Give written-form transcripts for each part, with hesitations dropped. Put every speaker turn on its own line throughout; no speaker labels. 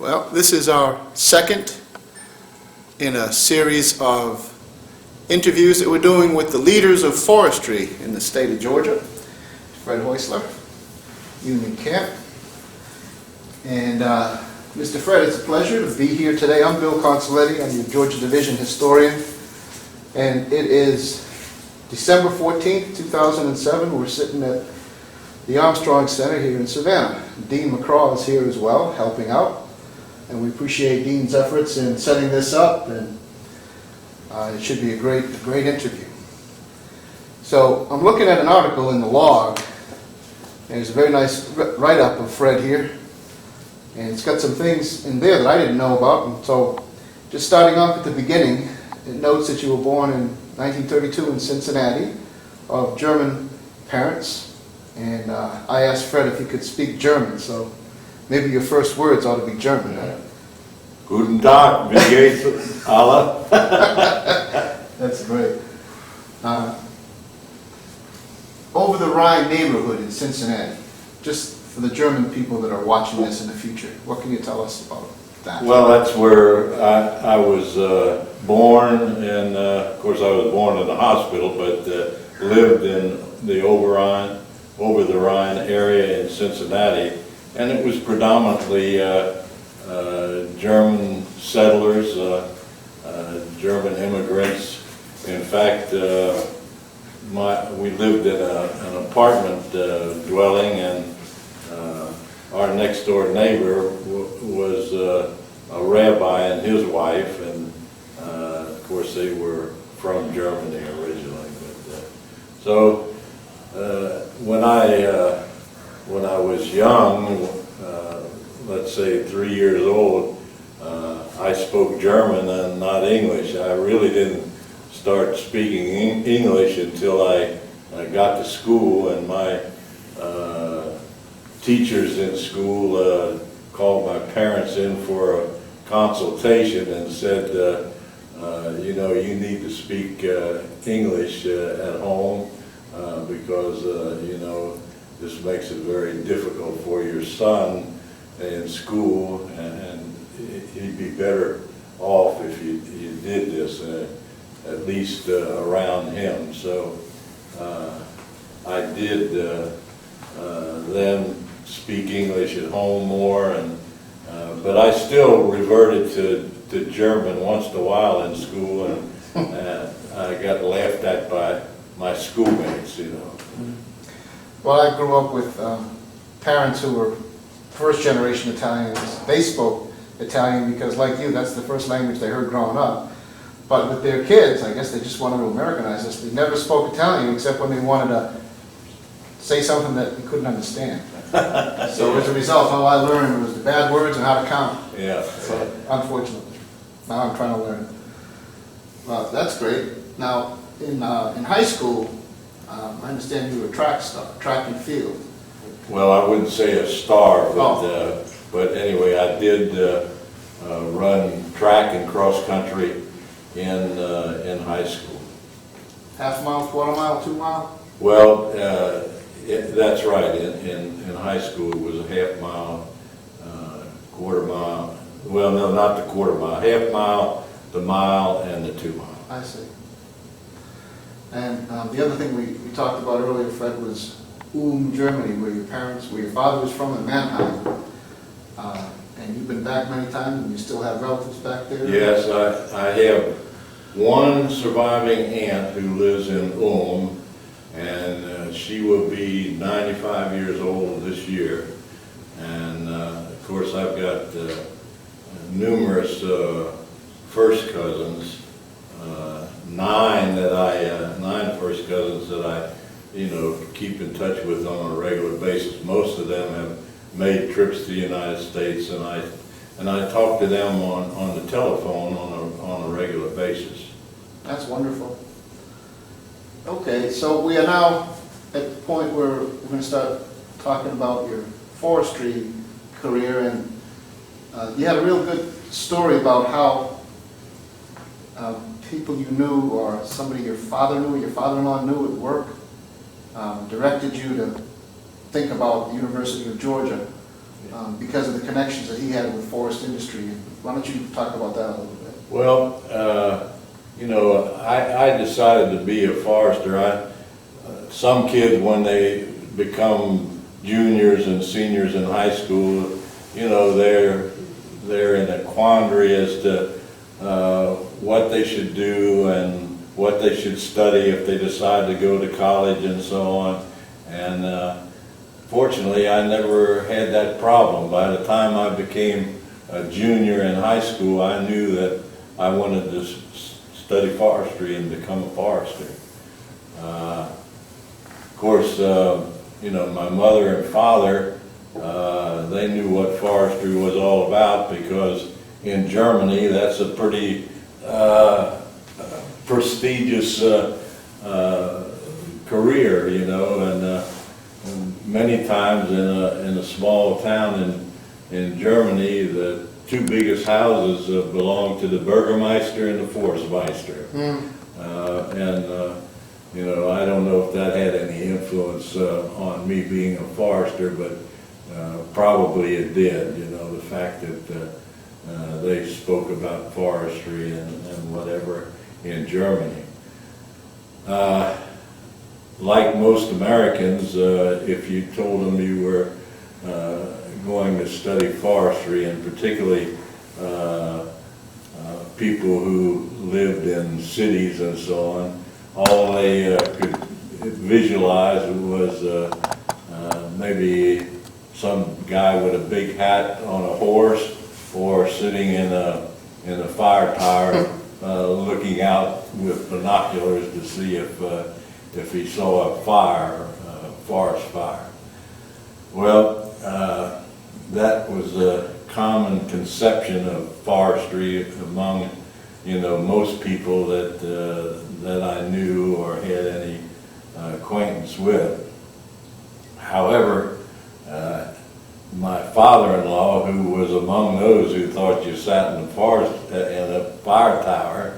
Well, this is our second in a series of interviews that we're doing with the leaders of forestry in the state of Georgia. Fred Haeussler, Union Camp. And Mr. Fred, it's a pleasure to be here today. I'm Bill Consoletti. I'm your Georgia Division historian. And it is December 14th, 2007. We're sitting at the Armstrong Center here in Savannah. Dean McCraw is here as well, helping out. And we appreciate Dean's efforts in setting this up, and it should be a great interview. So I'm looking at an article in the log, and there's a very nice write-up of Fred here, and it's got some things in there that I didn't know about. And so just starting off at the beginning, it notes that you were born in 1932 in Cincinnati of German parents, and I asked Fred if he could speak German, so maybe your first words ought to be German.
Yeah. Guten Tag, wie geht's alle?
That's great. Over the Rhine neighborhood in Cincinnati, just for the German people that are watching this in the future, what can you tell us about that?
Well, that's where I was born, and of course I was born in the hospital, but lived in the over the Rhine area in Cincinnati, and it was predominantly German settlers, German immigrants. In fact, we lived in an apartment dwelling, and our next door neighbor was a rabbi and his wife, and of course they were from Germany originally. But, so when I was young, let's say 3 years old, I spoke German and not English. I really didn't start speaking English until I got to school, and my teachers in school called my parents in for a consultation and said, you know, you need to speak English at home because, you know, this makes it very difficult for your son in school, and he'd be better off if you did this, at least around him. So I did then speak English at home more, and but I still reverted to German once in a while in school, and I got laughed at by my schoolmates, you know.
Well, I grew up with parents who were first-generation Italians. They spoke Italian because, like you, that's the first language they heard growing up. But with their kids, I guess they just wanted to Americanize us. They never spoke Italian except when they wanted to say something that they couldn't understand. So as a result, all I learned was the bad words and how to count.
Yeah.
So, unfortunately, now I'm trying to learn. Well, that's great. Now, in high school, I understand you were a track and field.
Well, I wouldn't say a star, but anyway, I did run track and cross country in high school.
Half mile, quarter mile, 2 mile?
Well, that's right. In high school, it was a half mile, quarter mile. Well, no, not the quarter mile. Half mile, the mile, and the 2 mile.
I see. And the other thing we talked about earlier, Fred, was Germany, where your father was from, in Mannheim. And you've been back many times, and you still have relatives back there?
Yes, I have one surviving aunt who lives in and she will be 95 years old this year. And of course, I've got numerous first cousins, nine first cousins that I, you know, keep in touch with on a regular basis. Most of them have made trips to the United States, and I talk to them on the telephone on a regular basis.
That's wonderful. Okay, so we are now at the point where we're going to start talking about your forestry career, and you had a real good story about how people you knew, or somebody your father knew, or your father-in-law knew at work, directed you to think about the University of Georgia because of the connections that he had with forest industry. Why don't you talk about that a little bit?
Well, you know, I decided to be a forester. Some kids, when they become juniors and seniors in high school, you know, they're in a quandary as to what they should do and what they should study if they decide to go to college and so on. And fortunately, I never had that problem. By the time I became a junior in high school, I knew that I wanted to study forestry and become a forester. Of course, you know, my mother and father, they knew what forestry was all about, because in Germany, that's a pretty prestigious career, you know, and many times in a small town in Germany, the two biggest houses belong to the Burgermeister and the Forstmeister. You know, I don't know if that had any influence on me being a forester, but probably it did, you know, the fact that they spoke about forestry and whatever in Germany. Like most Americans, if you told them you were going to study forestry, and particularly people who lived in cities and so on, all they could visualize was maybe some guy with a big hat on a horse, or sitting in a fire tower looking out with binoculars to see if he saw a fire, forest fire. Well, that was a common conception of forestry among, you know, most people that I knew or had any acquaintance with. However, my father-in-law, who was among those who thought you sat in the forest in a fire tower,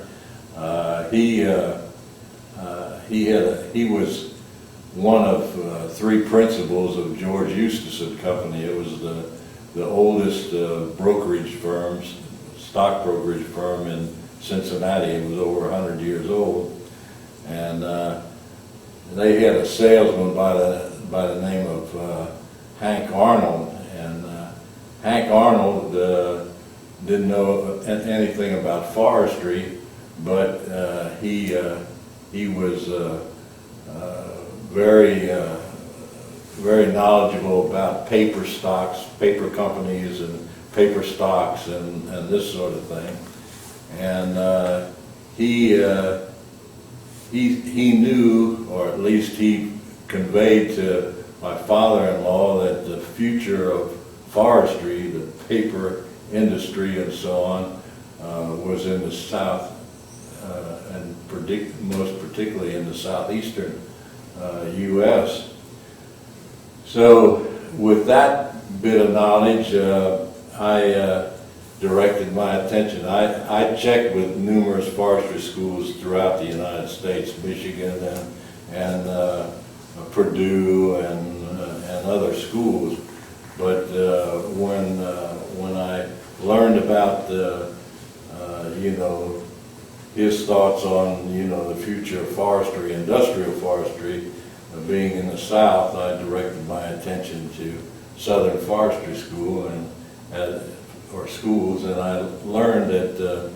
he was one of three principals of George Eustace and Company. It was the oldest brokerage firms, stock brokerage firm in Cincinnati. It was over 100 years old, and they had a salesman by the name of Hank Arnold, and Hank Arnold didn't know anything about forestry, but he was very knowledgeable about paper stocks, paper companies, and paper stocks, and this sort of thing. And he knew, or at least he conveyed to my father-in-law, that the future of forestry, the paper industry and so on, was in the South, and most particularly in the southeastern U.S. So with that bit of knowledge, I directed my attention. I checked with numerous forestry schools throughout the United States, Michigan and Purdue and other schools. But when I learned about you know, his thoughts on, you know, the future of forestry, industrial forestry, being in the South, I directed my attention to Southern Forestry School or schools, and I learned that the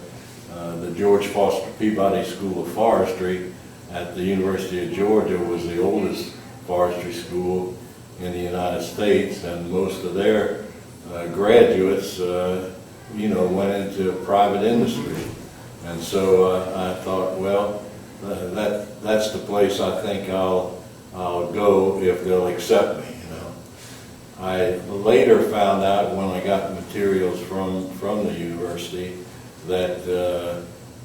George Foster Peabody School of Forestry at the University of Georgia was the oldest forestry school in the United States, and most of their graduates, you know, went into private industry. And so I thought, well, that's the place I think I'll go if they'll accept me, you know. I later found out, when I got materials from the university, that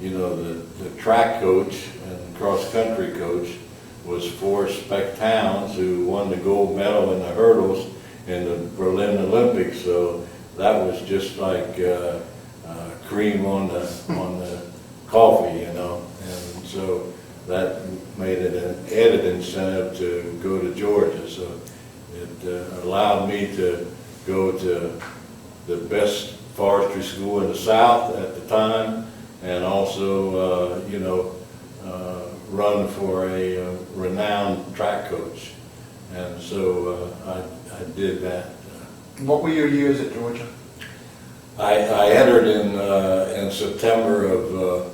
you know, the track coach and cross-country coach was Forrest Speck Towns, who won the gold medal in the hurdles in the Berlin Olympics. So that was just like cream on the coffee, you know. And so that made it an added incentive to go to Georgia. So it allowed me to go to the best forestry school in the South at the time, and also, run for a renowned track coach. And so I did that.
What were your years at Georgia?
I entered in September of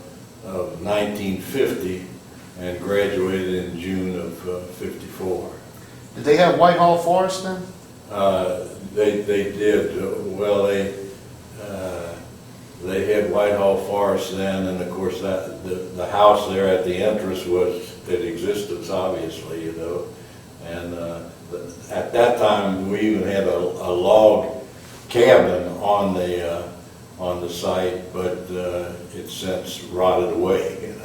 1950 and graduated in June of 54.
Did they have Whitehall Forest then?
They did. Well, they had Whitehall Forest then, and of course that the house there at the entrance was in existence, obviously, you know. And at that time, we even had a log cabin on the site, but it's since rotted away, you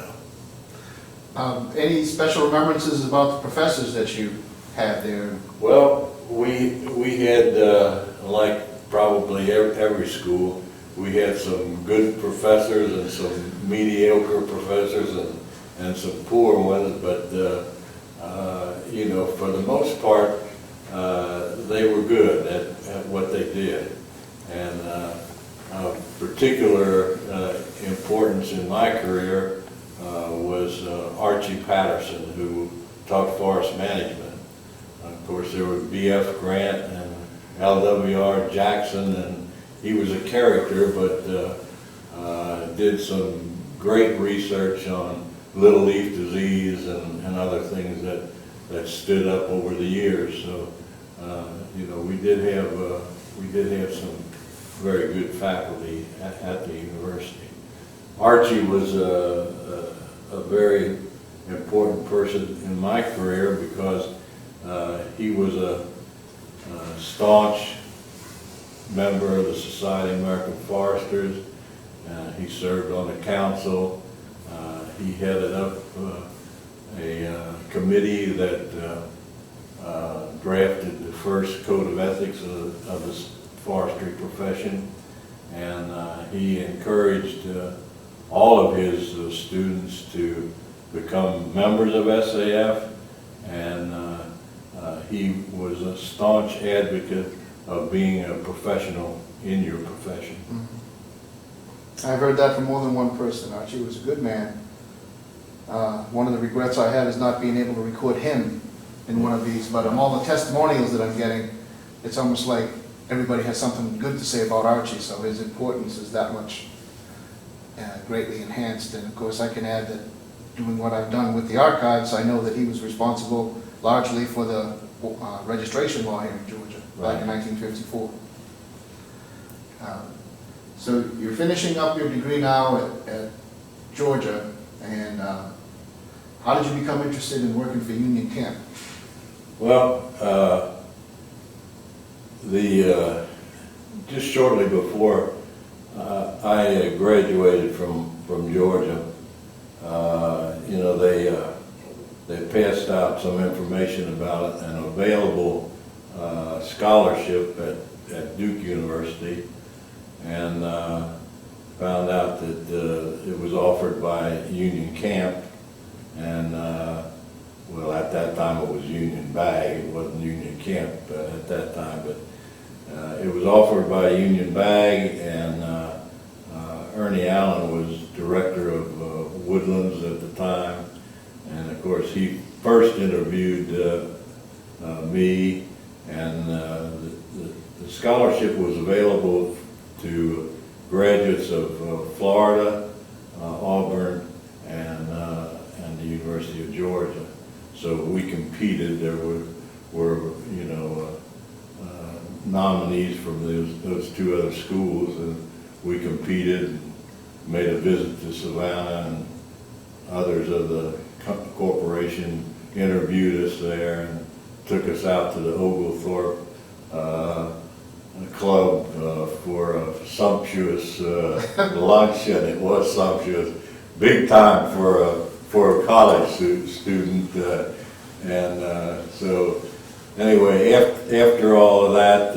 know.
Any special remembrances about the professors that you had there?
Well, we had, like probably every school, we had some good professors and some mediocre professors and some poor ones, but for the most part, they were good at what they did. And of particular importance in my career was Archie Patterson, who taught forest management. Of course, there were B.F. Grant and L.W.R. Jackson, and he was a character, but did some great research on little leaf disease and other things that stood up over the years. So, we did have some very good faculty at the university. Archie was a very important person in my career because he was a staunch member of the Society of American Foresters. He served on the council. He headed up a committee that drafted the first code of ethics of the forestry profession, and he encouraged all of his students to become members of SAF, and he was a staunch advocate of being a professional in your profession.
Mm-hmm. I've heard that from more than one person. Archie was a good man. One of the regrets I have is not being able to record him in one of these, but all the testimonials that I'm getting, it's almost like everybody has something good to say about Archie, so his importance is that much greatly enhanced. And of course I can add that doing what I've done with the archives, I know that he was responsible largely for the registration law here in Georgia back in 1954. So you're finishing up your degree now at Georgia, and how did you become interested in working for Union Camp?
Well, just shortly before I graduated from Georgia, they passed out some information about an available scholarship at Duke University, and found out that it was offered by Union Camp, and well, at that time it was Union Bag, it wasn't Union Camp at that time, but it was offered by Union Bag, and Ernie Allen was director of Woodlands at the time, and of course he first interviewed me, and the scholarship was available to graduates of Florida, Auburn, and the University of Georgia. So we competed. There were nominees from those two other schools, and we competed and made a visit to Savannah, and others of the corporation interviewed us there and took us out to the Oglethorpe club for a sumptuous lunch, and it was sumptuous, big time for a college student, so anyway, after all of that,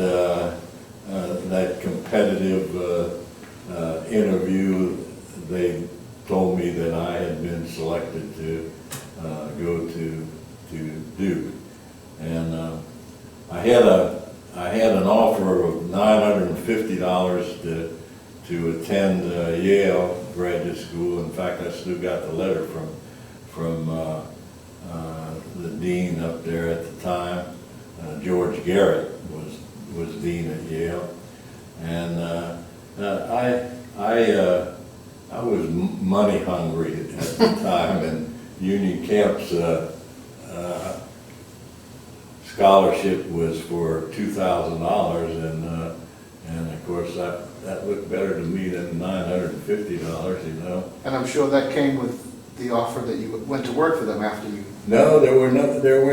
that competitive interview, they told me that I had been selected to go to Duke, and I I had an offer of $950 to attend Yale graduate school. In fact, I still got the letter from the dean up there at the time. George Garrett was dean at Yale, and I was money hungry at the time, and Union Camp's scholarship was for $2,000, and of course that looked better to me than $950, you know.
And I'm sure that came with the offer that you went to work for them after you.
No, there were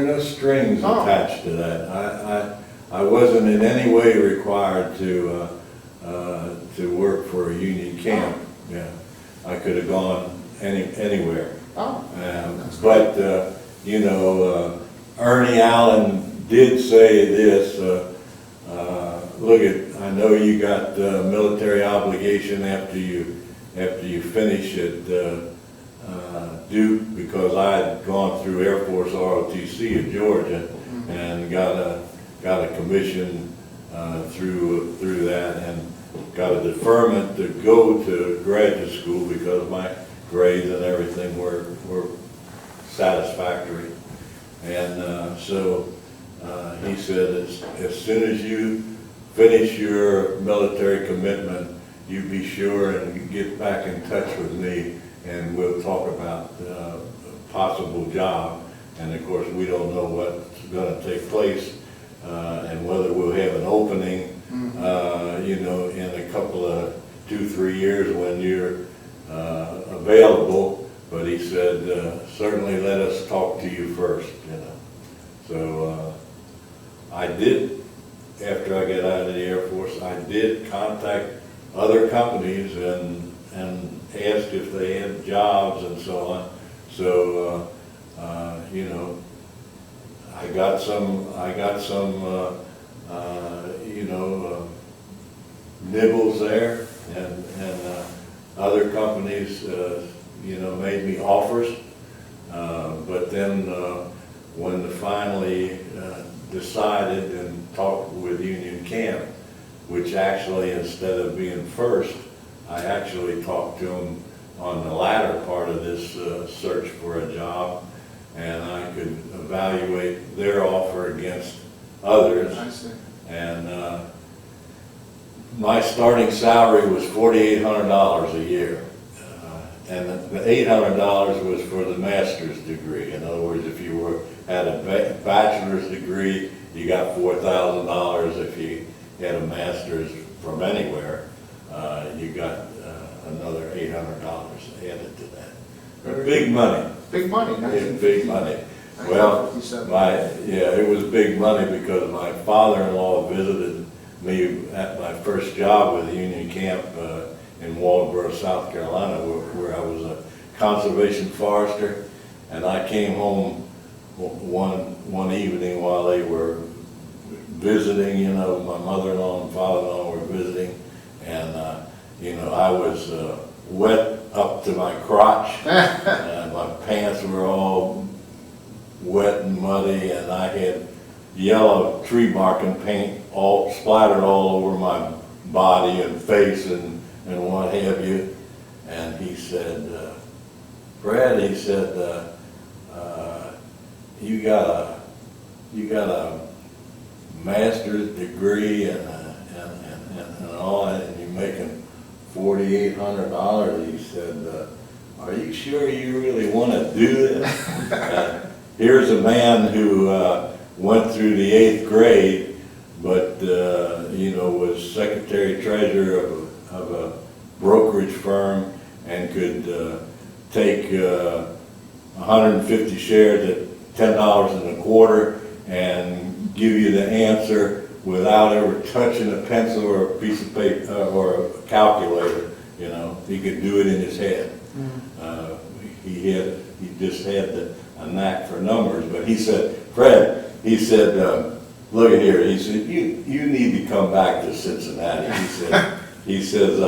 no strings attached to that. I wasn't in any way required to work for a union camp. Yeah, I could have gone anywhere. But you know, Ernie Allen did say this. Look I know you got military obligation after you finish at Duke, because I had gone through Air Force ROTC at Georgia and got a commission through that, and got a deferment to go to graduate school because my grades and everything were satisfactory. And so he said, as soon as you finish your military commitment, you be sure and get back in touch with me, and we'll talk about a possible job. And of course, we don't know what's going to take place and whether we'll have an opening, you know, in a couple of 2-3 years when you're available. But he said, certainly let us talk to you first, you know. So I did, after I got out of the Air Force, I did contact other companies and asked if they had jobs and so on. So you know, I got some you know, nibbles there, and other companies you know, made me offers, but then when they finally decided and talked with Union Camp, which actually, instead of being first, I actually talked to them on the latter part of this search for a job, and I could evaluate their offer against others.
I see.
And my starting salary was $4,800 a year. And the $800 was for the master's degree. In other words, if you had a bachelor's degree, you got $4,000. If you had a master's from anywhere, you got another $800 added to that. Big money.
Big money.
Big money. Well, it was big money because my father-in-law visited me at my first job with Union Camp in Waldboro, South Carolina, where I was a conservation forester, and I came home one evening while they were visiting. You know, my mother-in-law and father-in-law were visiting, and you know, I was wet up to my crotch, and my pants were all wet and muddy, and I had yellow tree marking paint all splattered all over my body and face and what have you. And he said, Brad, he said, you got a master's degree and all, and you're making $4,800. He said, are you sure you really want to do this? Here's a man who went through the 8th grade, but you know, was secretary-treasurer of a brokerage firm and could take 150 shares at $10.25 and give you the answer without ever touching a pencil or a piece of paper or a calculator. You know, he could do it in his head. He just had a knack for numbers. But he said, Fred, he said, look at here. He said, you need to come back to Cincinnati. He says,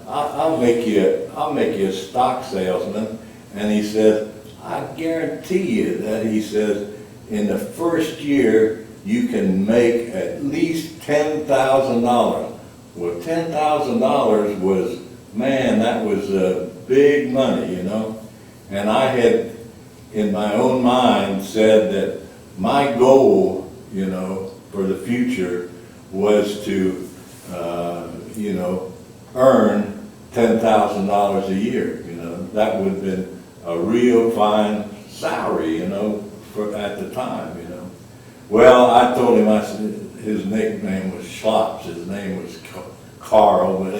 I'll make you a stock salesman. And he said, I guarantee you that, he says, in the first year you can make at least $10,000. Well, $10,000 was, man, that was big money, you know. And I had, in my own mind, said that my goal, you know, for the future was to, you know, earn $10,000 a year. You know, that would have been a real fine salary, you know, for at the time, you know. Well, I told him, I said, his nickname was Schlops. His name was Carl, but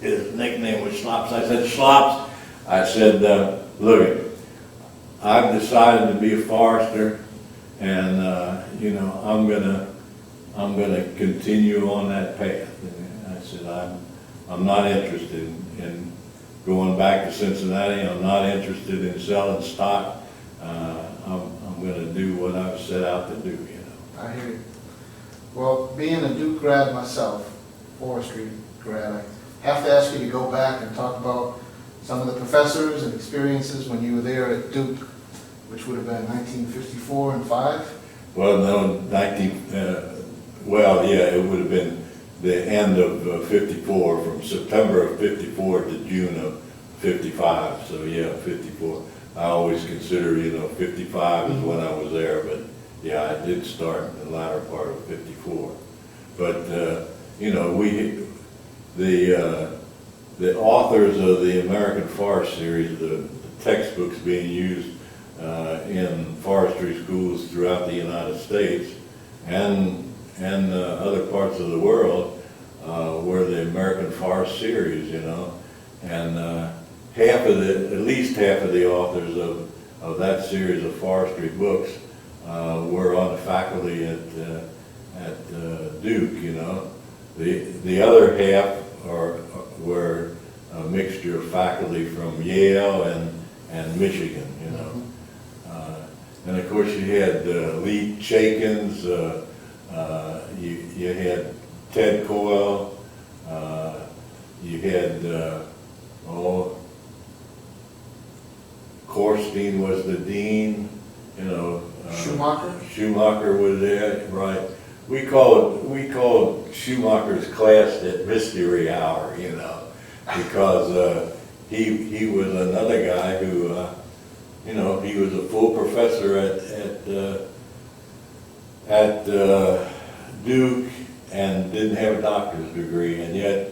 his nickname was Schlops. I said, Schlops, I said, look, I've decided to be a forester, and you know, I'm gonna continue on that path. And I said, I'm not interested in going back to Cincinnati. I'm not interested in selling stock. I'm going to do what I've set out to do. You know.
I hear you. Well, being a Duke grad myself, forestry grad, I have to ask you to go back and talk about some of the professors and experiences when you were there at Duke, which would have been 1954 and 5.
Well, no, well, yeah, it would have been the end of 54, from September of 54 to June of 55. So yeah, 54. I always consider, you know, 55 is when I was there, but yeah, I did start in the latter part of 54. But you know, the authors of the American Forest series, the textbooks being used in forestry schools throughout the United States and other parts of the world were the American Forest series, you know, and at least half of the authors of that series of forestry books were on the faculty at Duke, you know. The other half were a mixture of faculty from Yale and Michigan, you know. And of course you had Lee Chakins, you had Ted Coyle, you had, Korstein was the dean, you know. Schumacher was there, right. We called Schumacher's class at Mystery Hour, you know, because he was another guy who, you know, he was a full professor at Duke and didn't have a doctor's degree, and yet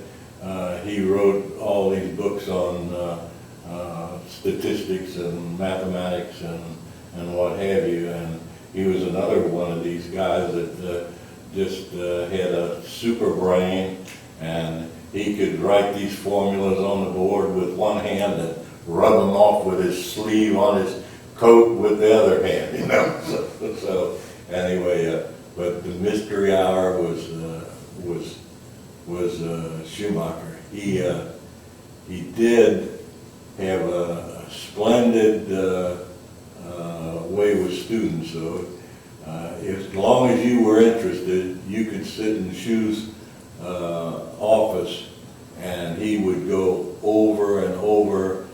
he wrote all these books on statistics and mathematics and what have you. And he was another one of these guys that just had a super brain, and he could write these formulas on the board with one hand and rub them off with his sleeve on his coat with the other hand, you know. So anyway, but the Mystery Hour was Schumacher. He did have a splendid way with students. So as long as you were interested, you could sit in Schu's office, and he would go over and over,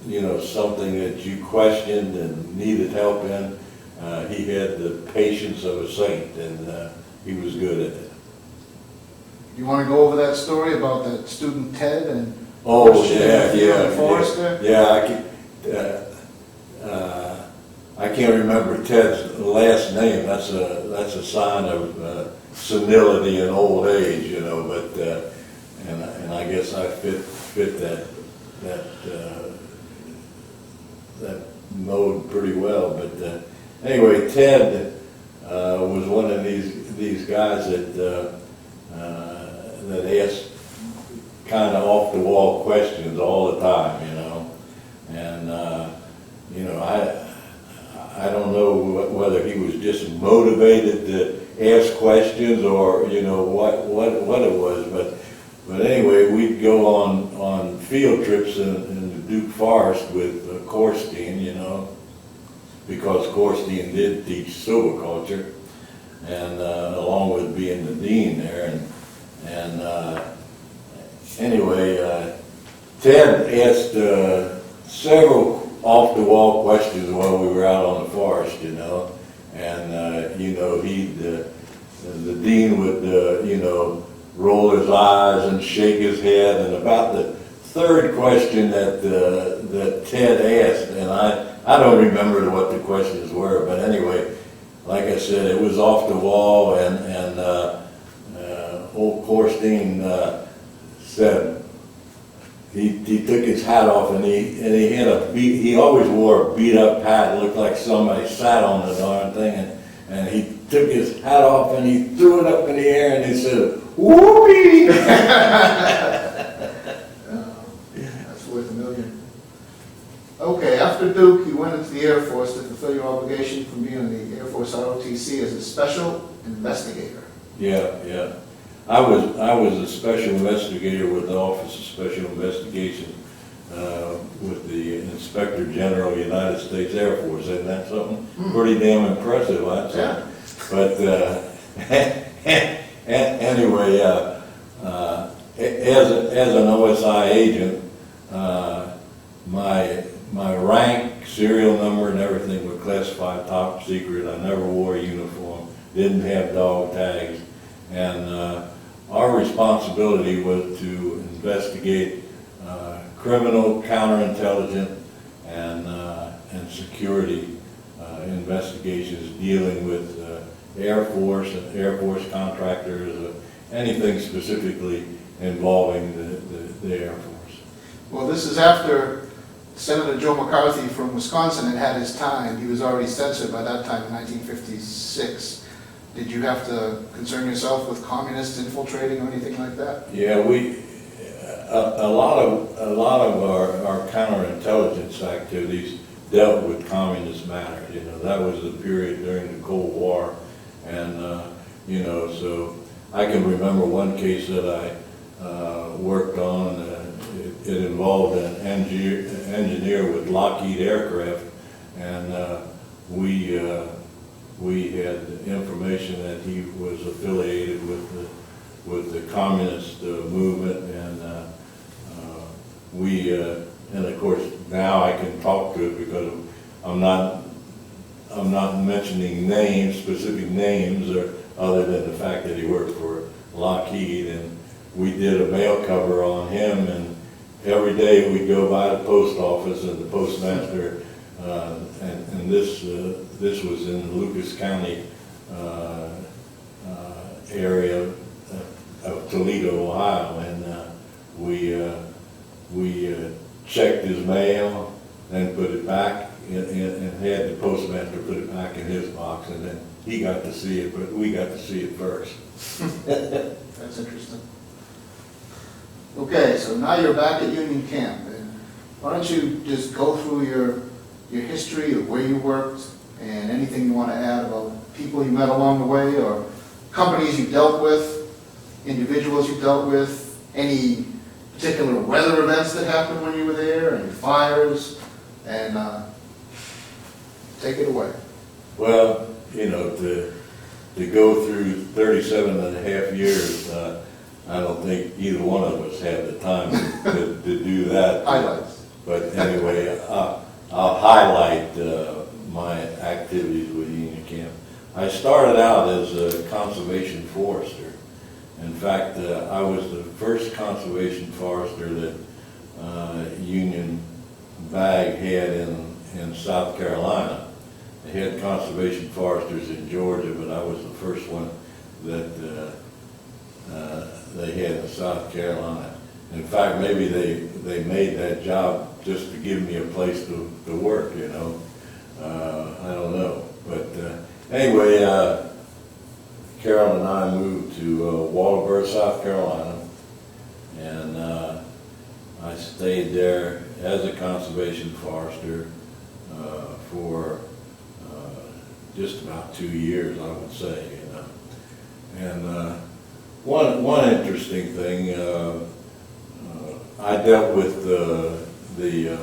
you know, something that you questioned and needed help in. He had the patience of a saint, and he was good at it.
You want to go over that story about the student Ted and
Forrester? Yeah, I can't remember Ted's last name. That's a sign of senility and old age, you know. But and I guess I fit that mode pretty well. But anyway, Ted was one of these guys that asked kind of off the wall questions all the time, you know. And you know, I don't know whether he was just motivated to ask questions or, you know, what it was, but anyway, we'd go on field trips in the Duke Forest with Korstein, you know, because Korstein did teach silviculture, and along with being the dean there, and anyway, Ted asked several off-the-wall questions while we were out on the forest, you know, and you know, the dean would, roll his eyes and shake his head, and about the third question that Ted asked, and I don't remember what the questions were, but anyway, like I said, it was off the wall, and old Corstein said he took his hat off, and he had he always wore a beat up hat. It looked like somebody sat on the darn thing, and he took his hat off and he threw it up in the air and he said, "Whoopee!"
That's worth $1 million. Okay, after Duke, you went into the Air Force to fulfill your obligation from being in the Air Force ROTC as a special investigator.
Yeah. I was a special investigator with the Office of Special Investigation with the Inspector General of the United States Air Force. Isn't that something? Pretty damn impressive, I'd say.
Yeah.
But anyway, as an OSI agent, my rank, serial number, and everything were classified top secret. I never wore a uniform, didn't have dog tags, and our responsibility was to investigate criminal, counterintelligence, and security investigations dealing with Air Force and Air Force contractors, anything specifically involving the Air Force.
Well, this is after Senator Joe McCarthy from Wisconsin had his time. He was already censored by that time in 1956. Did you have to concern yourself with communists infiltrating or anything like that?
Yeah, a lot of our counterintelligence activities dealt with communist matters. That was the period during the Cold War, and so I can remember one case that I worked on. It involved an engineer with Lockheed Aircraft, and we had information that he was affiliated with the communist movement, and of course now I can talk to it because I'm not mentioning names, specific names, or other than the fact that he worked for Lockheed, and we did a mail cover on him, and every day we'd go by the post office, and the postmaster, and this was in Lucas County area of Toledo, Ohio, and we checked his mail, then put it back, and had the postmaster put it back in his box, and then he got to see it, but we got to see it first.
That's interesting. Okay, so now you're back at Union Camp, and why don't you just go through your history of where you worked and anything you want to add about people you met along the way, or companies you dealt with, individuals you dealt with, any particular weather events that happened when you were there, any fires, and take it away.
Well, to go through 37 and a half years, I don't think either one of us had the time to do that.
Highlights.
But anyway, I'll highlight my activities with Union Camp. I started out as a conservation forester. In fact, I was the first conservation forester that Union BAG had in South Carolina. They had conservation foresters in Georgia, but I was the first one that they had in South Carolina. In fact, maybe they made that job just to give me a place to work, I don't know. But anyway, Carol and I moved to Walterboro, South Carolina, and I stayed there as a conservation forester for just about 2 years, I would say, And one interesting thing, I dealt with the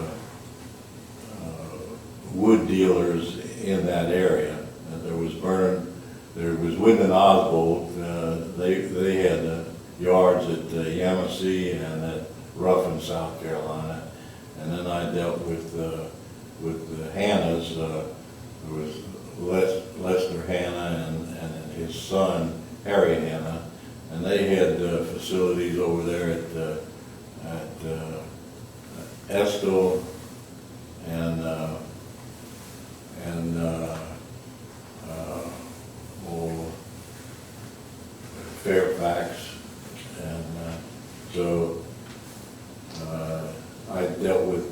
wood dealers in that area. And there was Wood and Oswald. They had yards at Yamasee and at Ruffin, South Carolina. And then I dealt with the Hannas. There was Lester Hanna and his son Haeussler, and they had facilities over there at Estill and Fairfax, and so I dealt with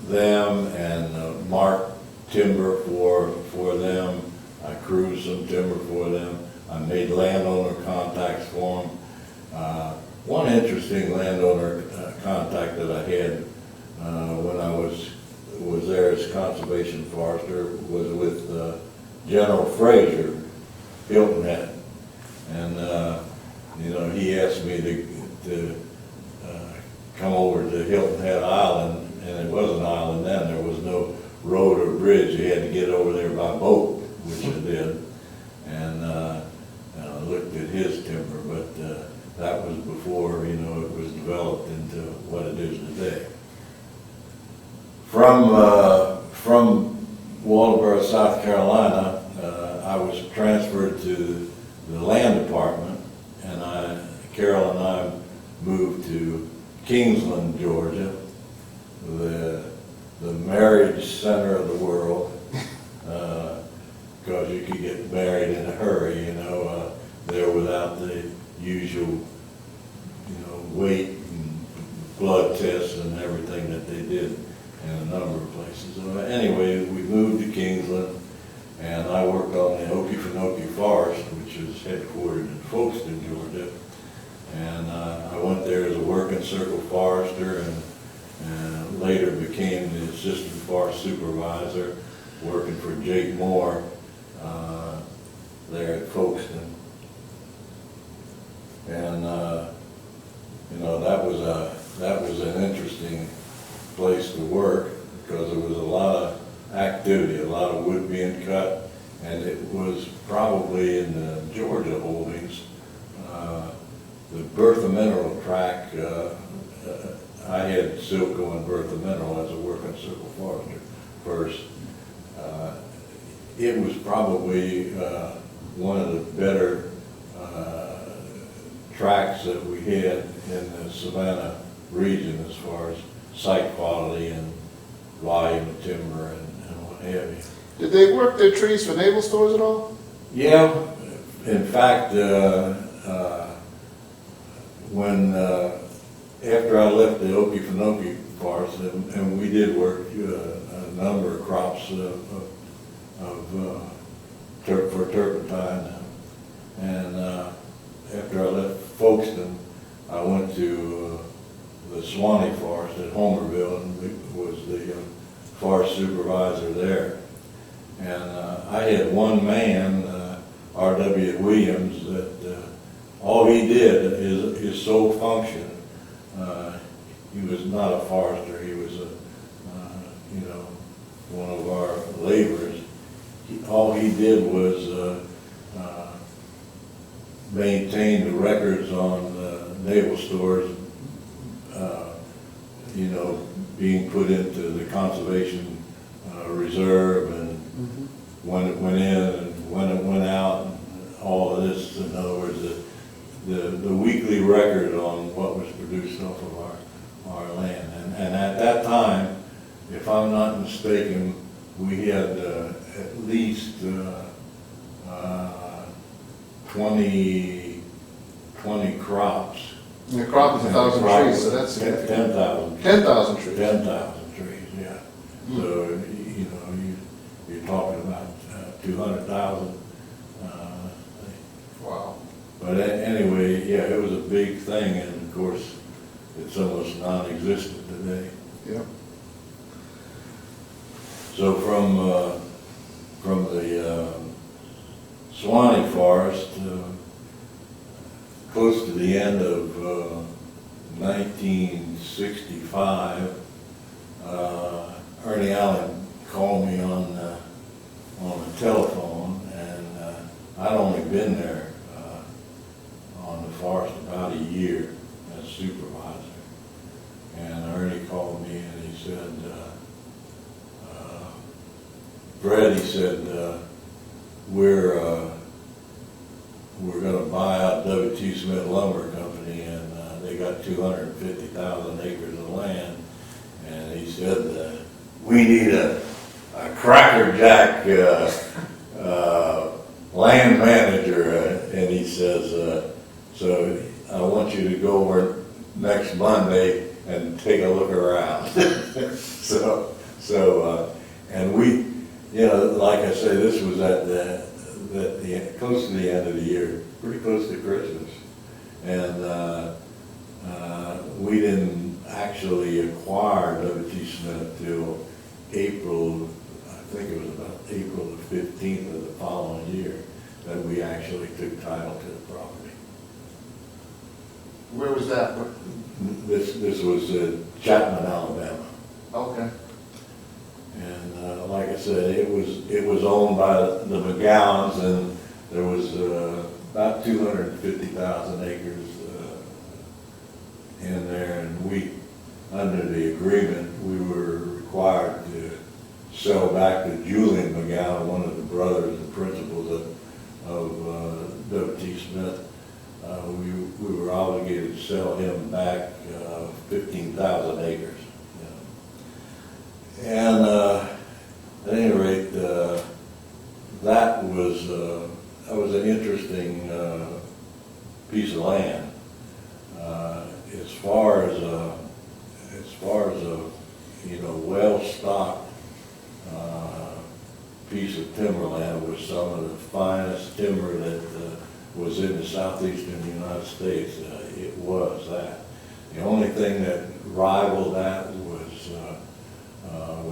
them and marked timber for them. I cruised some timber for them. I made landowner contacts for them. One interesting landowner contact that I had when I was there as conservation forester was with General Fraser, Hilton Head, and he asked me to come over to Hilton Head Island, and it was an island then. There was no road or bridge. You had to get over there by boat, which I did, and I looked at his timber, but that was before it was developed into what it is today. From Waldoboro, South Carolina, I was transferred to the land department, and Carol and I moved to Kingsland, Georgia, the marriage center of the world, because you could get married in a hurry, there without the usual, weight and blood tests and everything that they did in a number of places. So anyway, we moved to Kingsland, and I worked on the Okefenokee Forest, which is headquartered in Folkestone, Georgia. And I went there as a working circle forester, and later became the assistant forest supervisor, working for Jake Moore there at Folkestone. And that was an interesting place to work, because there was a lot of activity, a lot of wood being cut, and it was probably in the Georgia holdings. The Bertha Mineral tract, I had Silco and Bertha Mineral as a working circle forester first. It was probably one of the better tracts that we had in the Savannah region as far as site quality and volume of timber and what have you.
Did they work their trees for naval stores at all?
Yeah, in fact, when after I left the Okefenokee forest, and we did work a number of crops for turpentine, and after I left Folkestone, I went to the Swanee Forest at Homerville and was the forest supervisor there. And I had one man, R.W. Williams, that all he did is his sole function. He was not a forester. He was one of our laborers. All he did was maintain the records on naval stores, being put into the conservation reserve, and when it went in and when it went out, and all of this. In other words, the weekly record on what was produced off of our land. And at that time, if I'm not mistaken, we had at least 20 crops.
And the crop is 1,000 trees, so that's
10,000.
10,000 trees.
10,000 trees, yeah. So, you're talking about 200,000.
Wow.
But anyway, yeah, it was a big thing, and of course, it's almost non-existent today.
Yep.
So from the Swanee Forest, close to the end of 1965, Ernie Allen called me on the telephone, and I'd only been there on the forest about a year as supervisor. And Ernie called me and he said, Fred, he said, we're going to buy Smith Lumber Company, and they got 250,000 acres of land. And he said, we need a crackerjack land manager. And he says, so I want you to go over next Monday and take a look around. And we, you know, like I say, this was at the close to the end of the year, pretty close to Christmas. And we didn't actually acquire W.T. Smith till April, I think it was about April the 15th of the following year that we actually took title to the property.
Where was that?
This was Chapman, Alabama.
Okay.
And like I said, it was owned by the McGowans, and there was about 250,000 acres in there, and we, under the agreement, we were required to sell back to Julian McGowan, one of the brothers and principals of W.T. Smith. We were obligated to sell him back 15,000 acres. You know. And at any rate, that was an interesting piece of land. As far as a you know, well-stocked piece of timberland with some of the finest timber that was in the southeastern United States. It was that. The only thing that rivaled that was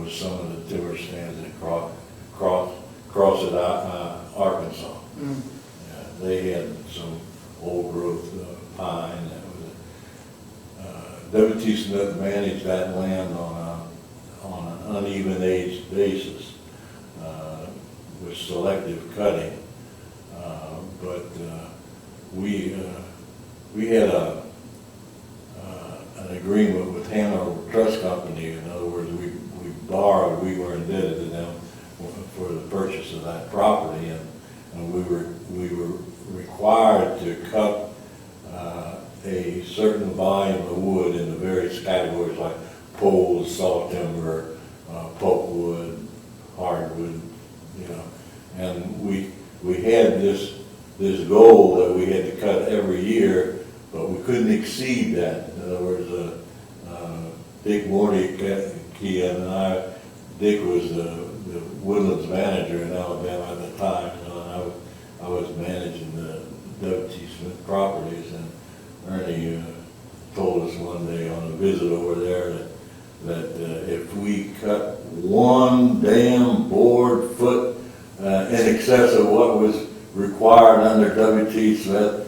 some of the timber stands in Crossett, Arkansas.
Mm.
They had some old growth pine. W.T. Smith managed that land on an uneven age basis with selective cutting, but we had an agreement with Hanover Trust Company. In other words, we borrowed. We were indebted to them for the purchase of that property, and we were required to cut a certain volume of wood into various categories like poles, saw timber, pulpwood, hardwood, you know. And we had this goal that we had to cut every year, but we couldn't exceed that. In other words, Dick Morty and Dick was the woodlands manager in Alabama at the time, you know, and I was managing the W.T. Smith properties, and Ernie told us one day on a visit over there that if we cut one damn board foot in excess of what was required under W.T. Smith,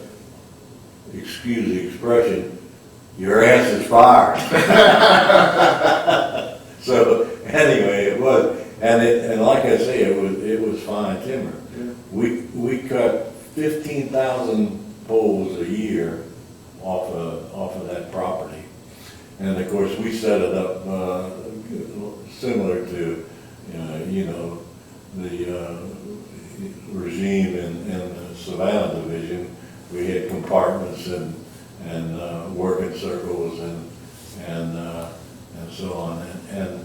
excuse the expression, your ass is fired. So anyway, it was, and like I say, it was fine timber. Yeah. We cut 15,000 poles a year off of that property, and of course we set it up similar to you know the regime in the Savannah division. We had compartments and working circles and so on, and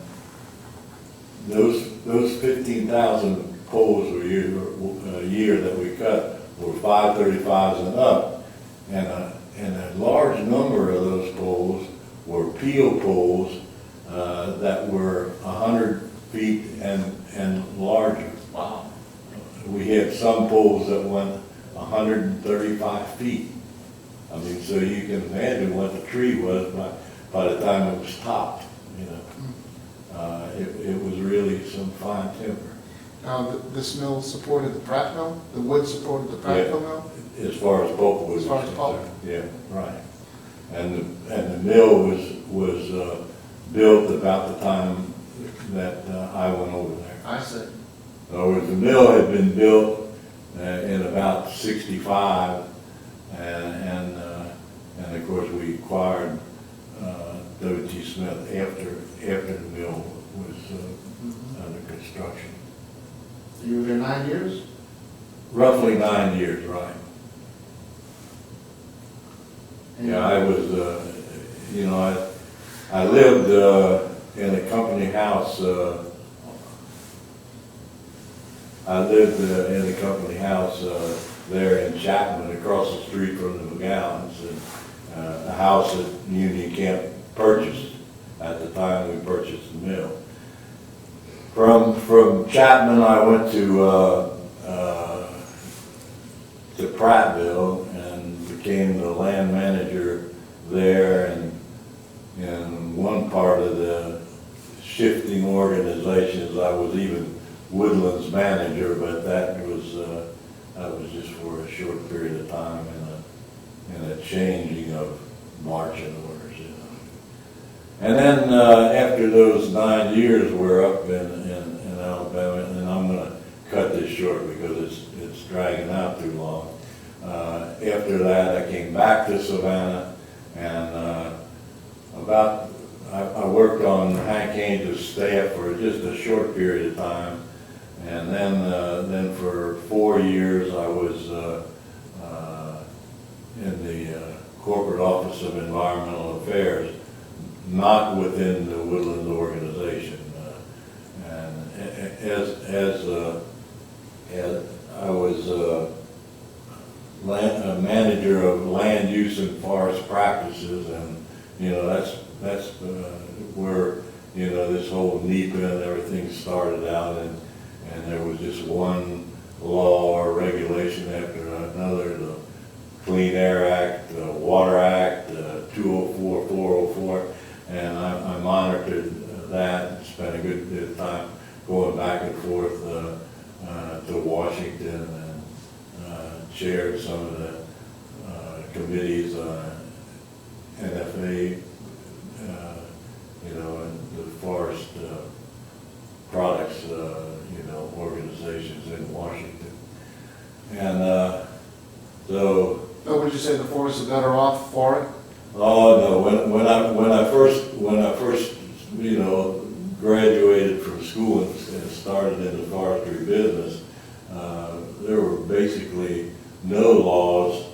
those 15,000 poles a year that we cut were 535s and up, and a large number of those poles were peel poles that were 100 feet and larger.
Wow.
We had some poles that went 135 feet. I mean, so you can imagine what the tree was by the time it was topped, you know. It was really some fine timber.
Now, this mill supported the Pratt mill? The wood supported the Prattville mill?
As far as pulp was
concerned. As far as pulp?
Yeah, right. And the mill was built about the time that I went over there.
I see.
In other words, the mill had been built in about 65, and of course we acquired W.T. Smith after the mill was under construction.
You were there 9 years?
Roughly 9 years, right. Yeah, I was, you know, I lived in a company house. I lived in a company house there in Chapman, across the street from the McGowans, and a house that Union Camp purchased at the time we purchased the mill. From Chapman, I went to Prattville and became the land manager there, and in one part of the shifting organizations, I was even Woodlands manager, but that was just for a short period of time in a changing of marching orders. You know. And then after those 9 years, we're up in Alabama, and I'm going to cut this short because it's dragging out too long. After that, I came back to Savannah, and I worked on Hank Haynes' staff for just a short period of time, and then for 4 years I was in the corporate office of environmental affairs, not within the Woodlands organization. And as I was a manager of land use and forest practices, and you know that's where you know this whole NEPA and everything started out, and there was just one law or regulation after another: the Clean Air Act, the Water Act, 204, 404, and I monitored that. Spent a good bit of time going back and forth to Washington, and chaired some of the committees on NFA, you know, and the forest products, you know, organizations in Washington. And so.
Oh, would you say the forest is better off for it?
Oh no! When I first you know graduated from school and started in the forestry business, there were basically no laws,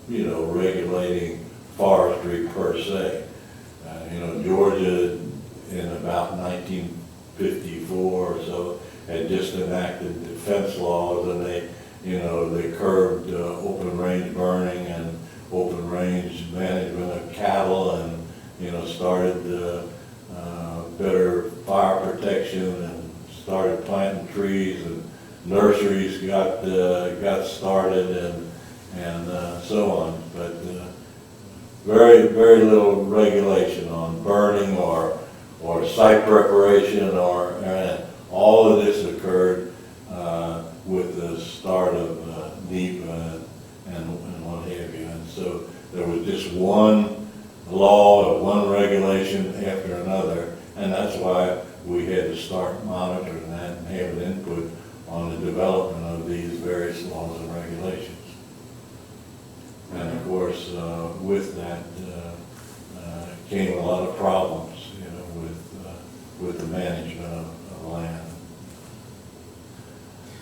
you know, regulating forestry per se. You know, Georgia in about 1954 or so had just enacted defense laws, and they curbed open range burning and open range management of cattle, and you know started better fire protection, and started planting trees, and nurseries got started, and so on. But very little regulation on burning or site preparation, and all of this occurred with the start of NEPA and what have you. And so there was just one law or one regulation after another, and that's why we had to start monitoring that and have an input on the development of these various laws and regulations. And of course, with that came a lot of problems, you know, with the management of land.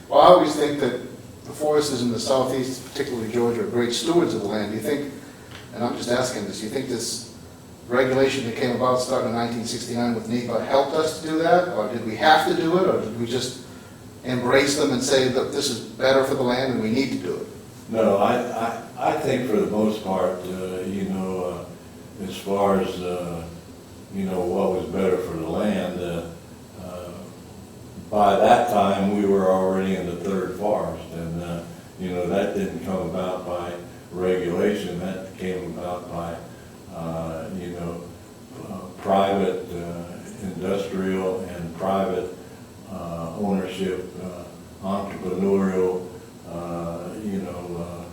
Well, I always think that the foresters in the southeast, particularly Georgia, are great stewards of the land. Do you think, and I'm just asking this, do you think this regulation that came about starting in 1969 with NEPA helped us to do that? Or did we have to do it? Or did we just embrace them and say that this is better for the land and we need to do it?
No, I think for the most part, you know, as far as, you know, what was better for the land, by that time we were already in the third forest, and, you know, that didn't come about by regulation. That came about by, you know, private industrial and private ownership, entrepreneurial, you know,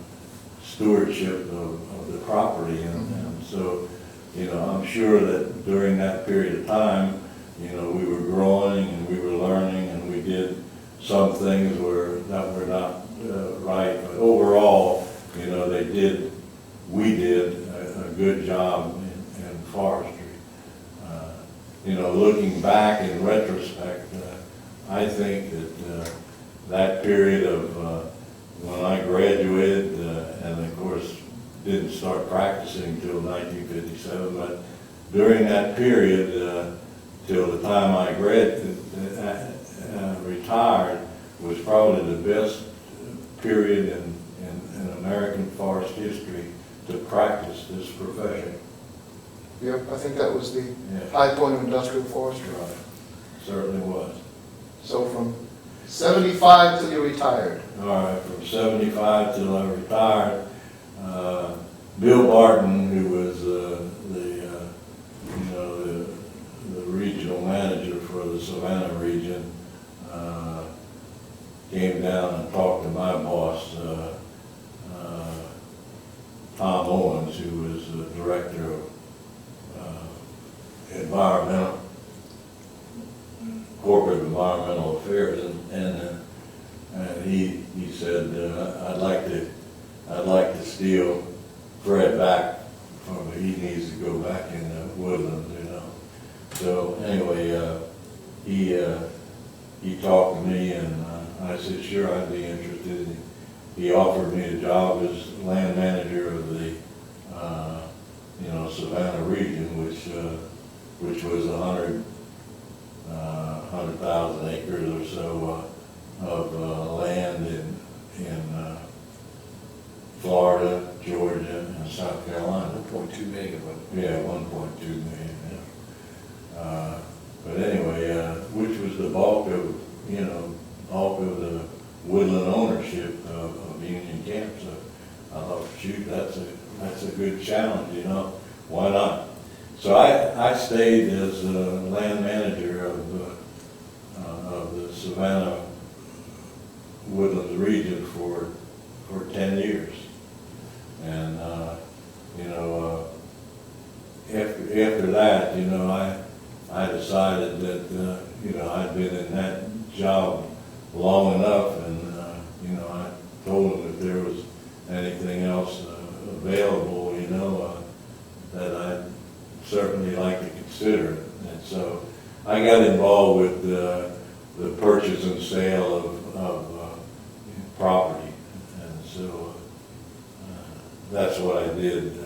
stewardship of the property. And so, you know, I'm sure that during that period of time, you know, we were growing and we were learning, and we did some things that were not right. But overall, you know, we did a good job in forestry. You know, looking back in retrospect, I think that that period of when I graduated, and of course didn't start practicing until 1957, but during that period, till the time I retired, was probably the best period in American forest history to practice this profession.
Yep, I think that was the
Yeah.
high point of industrial forestry.
Right. Certainly was.
So from 75 till you retired.
All right, from 75 till I retired, Bill Barton, who was the regional manager for the Savannah region, came down and talked to my boss, Tom Owens, who was the director of corporate environmental affairs, and he said, I'd like to steal Fred back from me. He needs to go back in the woodlands, you know. So anyway, he talked to me, and I said, sure, I'd be interested. He offered me a job as land manager of the Savannah region, which was 100,000 acres or so of land in Florida, Georgia, and South Carolina.
1.2 million.
Yeah, 1.2 million. Yeah. But anyway, which was the bulk of the woodland ownership of Union Camp. So I thought, shoot, that's a good challenge, you know. Why not? So I stayed as land manager of the Savannah Woodlands region for 10 years. And, after that, I decided that, I'd been in that job long enough, and, I told him if there was anything else available, that I'd certainly like to consider it. And so I got involved with the purchase and sale of property. And so that's what I did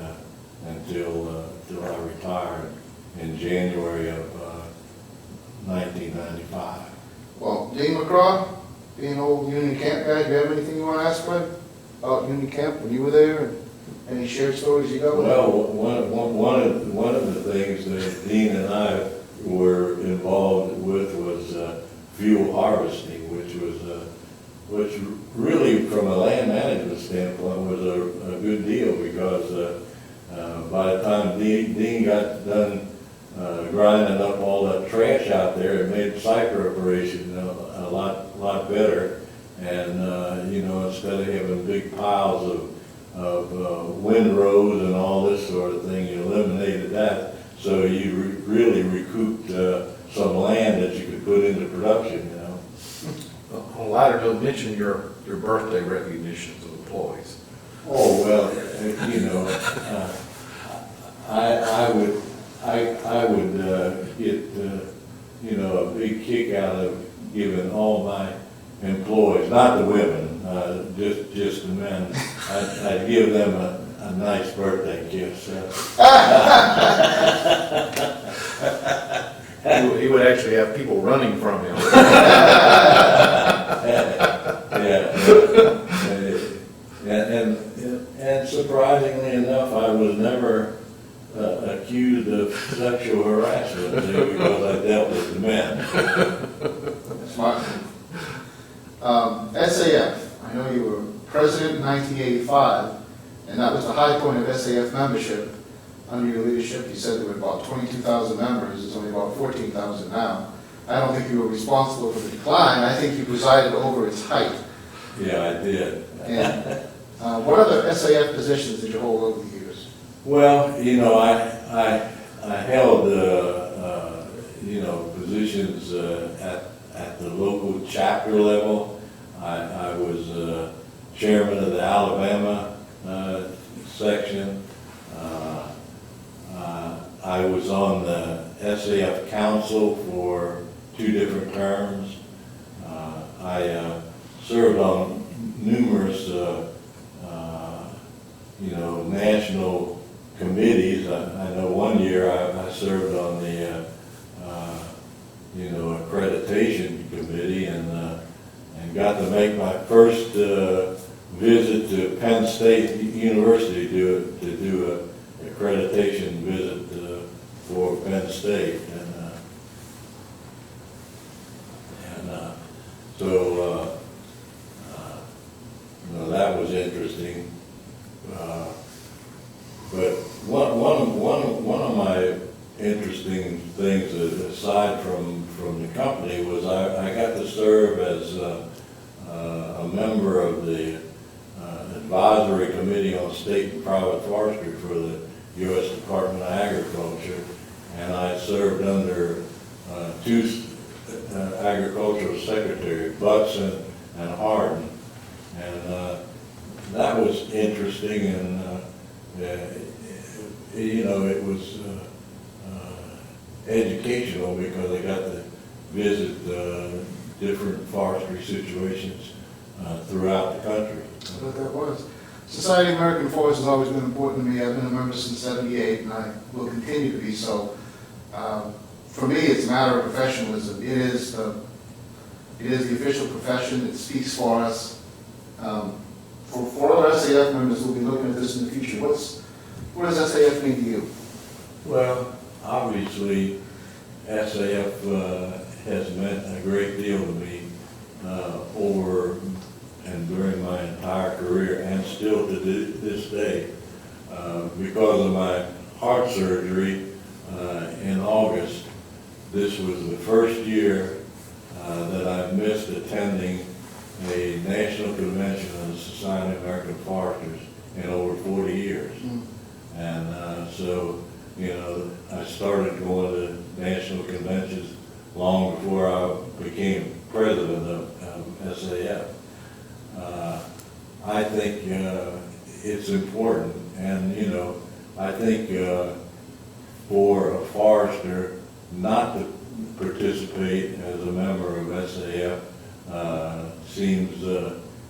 until I retired in January of 1995.
Well, Dean McCraw, being an old Union Camp guy, do you have anything you want to ask Fred about Union Camp when you were there? And any shared stories you got with him?
Well, one of the things that Dean and I were involved with was fuel harvesting, which really, from a land management standpoint, was a good deal, because by the time Dean got done grinding up all that trash out there, it made site preparation a lot better. And instead of having big piles of windrows and all this sort of thing, you eliminated that. So you really recouped some land that you could put into production,
On a lighter note, mention your birthday recognition to employees.
Oh, well, I would get, a big kick out of giving all my employees, not the women, just the men, I'd give them a nice birthday gift. So.
He would actually have people running from him.
And surprisingly enough, I was never accused of sexual harassment because I dealt with the men.
Smart. SAF, I know you were president in 1985, and that was the high point of SAF membership. Under your leadership, you said there were about 22,000 members. There's only about 14,000 now. I don't think you were responsible for the decline. I think you presided over its height.
Yeah, I did.
And what other SAF positions did you hold over the years?
Well, I held positions at the local chapter level. I was chairman of the Alabama section. I was on the SAF council for 2 different terms. I served on numerous you know, national committees. I know one year I served on the, you know, accreditation committee and got to make my first visit to Penn State University to do a accreditation visit for Penn State. So you know, that was interesting. But one of my interesting things, aside from the company, was I got to serve as a member of the advisory committee on state and private forestry for the U.S. Department of Agriculture, and I served under two agricultural secretaries, Buxton and Hardin, and that was interesting, and you know, it was educational because I got to visit different forestry situations throughout the country.
I bet that was. Society of American Forests has always been important to me. I've been a member since '78, and I will continue to be so. For me, it's a matter of professionalism. It is the official profession. It speaks for us. For other SAF members who will be looking at this in the future, what does SAF mean to you?
Well, obviously, SAF has meant a great deal to me over and during my entire career, and still to this day. Because of my heart surgery in August, this was the first year that I missed attending a national convention of the Society of American Foresters in over 40 years. And so, you know, I started going to national conventions long before I became president of SAF. I think it's important, and you know, I think for a forester not to participate as a member of SAF seems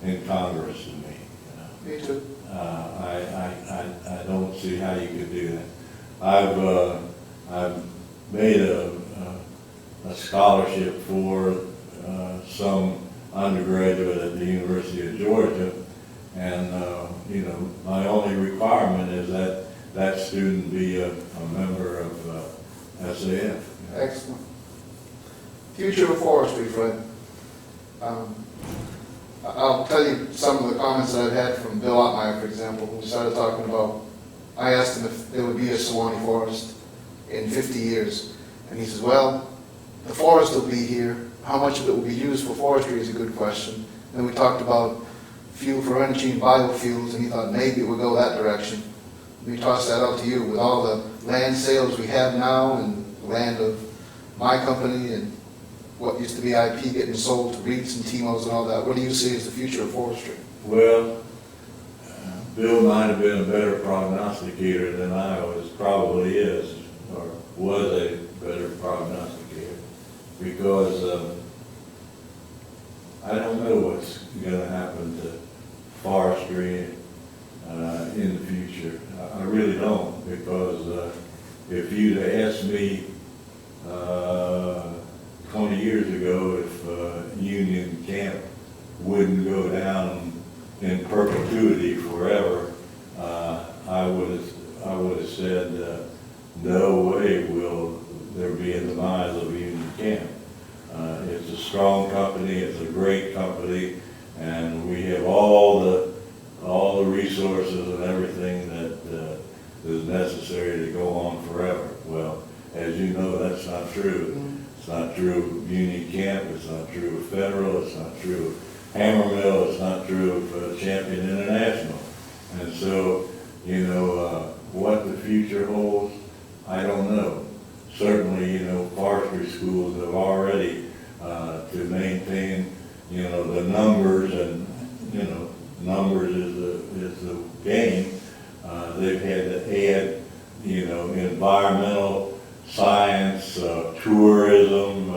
incongruous to me.
Me too.
I don't see how you could do that. I've made a scholarship for some undergraduate at the University of Georgia, and you know, my only requirement is that that student be a member of SAF.
Excellent. Future of forestry, Fred. I'll tell you some of the comments that I've had from Bill Ottmeyer, for example, who started talking about, I asked him if there would be a Sewanee forest in 50 years. And he says, well, the forest will be here. How much of it will be used for forestry is a good question. Then we talked about fuel for energy and biofuels, and he thought maybe it would go that direction. We tossed that out to you. With all the land sales we have now and land of my company and what used to be IP getting sold to REITs and TMOs and all that, what do you see as the future of forestry?
Well, Bill might have been a better prognosticator than I was, probably is, or was a better prognosticator, because I don't know what's going to happen to forestry in the future. I really don't, because if you'd asked me 20 years ago if Union Camp wouldn't go down in perpetuity forever, I would have said no way will there be a demise of Union Camp. It's a strong company, it's a great company, and we have all the resources and everything that is necessary to go on forever. Well, as you know, that's not true. It's not true of Union Camp, it's not true of Federal, it's not true of Hammermill, it's not true of Champion International. And so, you know, what the future holds, I don't know. Certainly, you know, forestry schools have already, to maintain, you know, the numbers, and, you know, numbers is the game. They've had to add, you know, environmental science, tourism,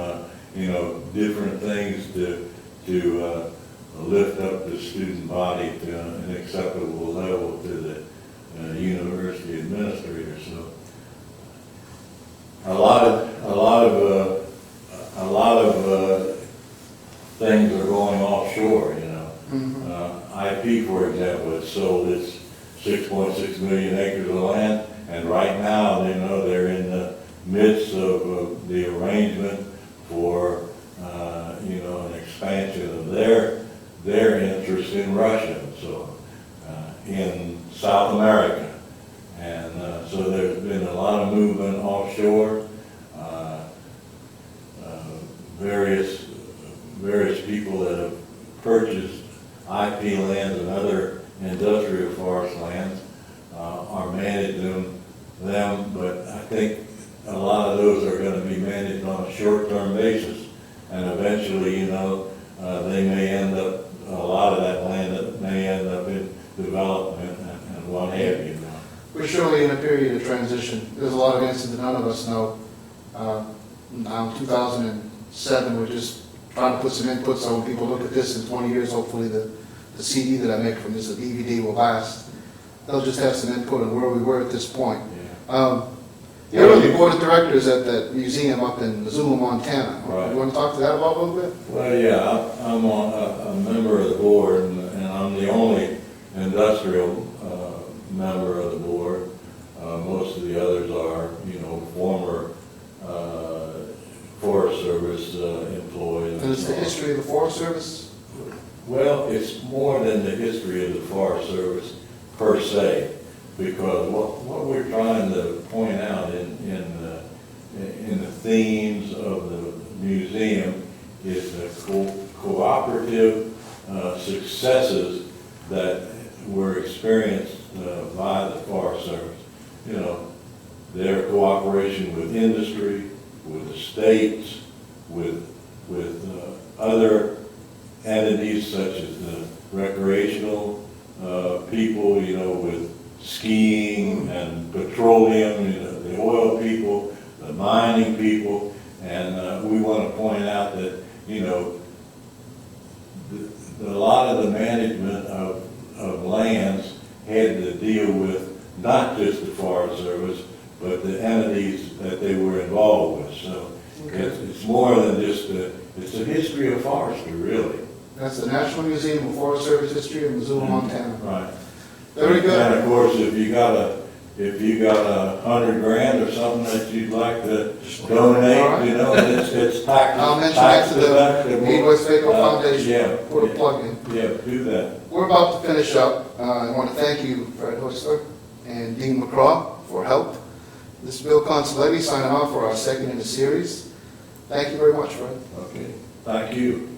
you know, different things to lift up the student body to an acceptable level to university administrator. So a lot of things are going offshore. IP, for example, has sold its 6.6 million acres of land, and right now they're in the midst of the arrangement for an expansion of their interest in Russia, so in South America, and so there's been a lot of movement offshore. Various people that have purchased IP lands and other industrial forest lands are managing them, but I think a lot of those are going to be managed on a short-term basis, and eventually, they may end up, a lot of that land that may end up in development and what have you.
We're surely in a period of transition. There's a lot of answers that none of us know. Now, in 2007, we're just trying to put some input so when people look at this in 20 years, hopefully the CD that I make from this, the DVD, will last. They'll just have some input on where we were at this point.
Yeah.
You're the board of directors at that museum up in Missoula, Montana.
Right.
You want to talk to that about a little bit?
Well, yeah, I'm a member of the board, and I'm the only industrial member of the board. Most of the others are, former Forest Service employees.
And it's the history of the Forest Service?
Well, it's more than the history of the Forest Service per se, because what we're trying to point out in the themes of the museum is the cooperative successes that were experienced by the Forest Service. Their cooperation with industry, with the states, with other entities such as the recreational people, with skiing and petroleum, the oil people, the mining people, and we want to point out that, a lot of the management of lands had to deal with not just the Forest Service, but the entities that they were involved with. So it's more than just it's a history of forestry, really.
That's the National Museum of Forest Service History in Missoula, Montana.
Right.
Very good.
And of course, if you got $100,000 or something that you'd like to donate,
Right.
it's tax.
I'll mention that to the
deductible.
Midwest Faco Foundation.
Yeah.
Put a plug in.
Yeah, do that.
We're about to finish up. I want to thank you, Fred Haeussler and Dean McCraw, for help. This is Bill Consoletti signing off for our second in the series. Thank you very much, Fred.
Okay. Thank you.